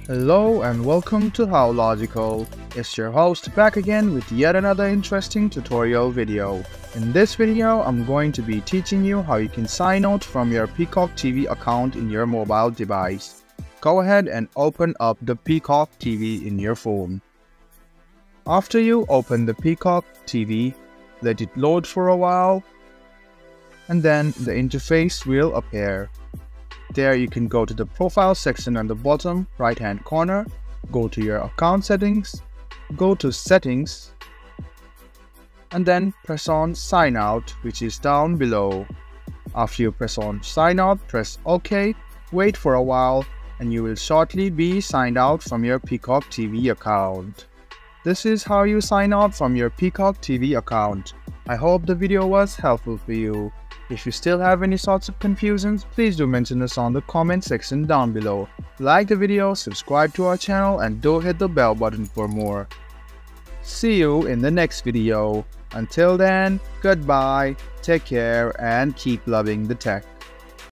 Hello and welcome to How Logical. It's your host back again with yet another interesting tutorial video. In this video, I'm going to be teaching you how you can sign out from your Peacock TV account in your mobile device. Go ahead and open up the Peacock TV in your phone. After you open the Peacock TV, let it load for a while, and then the interface will appear. There you can go to the profile section on the bottom right hand corner, go to your account settings, go to settings, and then press on sign out, which is down below. After you press on sign out, press OK, wait for a while, and you will shortly be signed out from your Peacock TV account. This is how you sign out from your Peacock TV account. I hope the video was helpful for you. If you still have any sorts of confusions, please do mention us on the comment section down below. Like the video, subscribe to our channel, and do hit the bell button for more. See you in the next video. Until then, goodbye, take care, and keep loving the tech.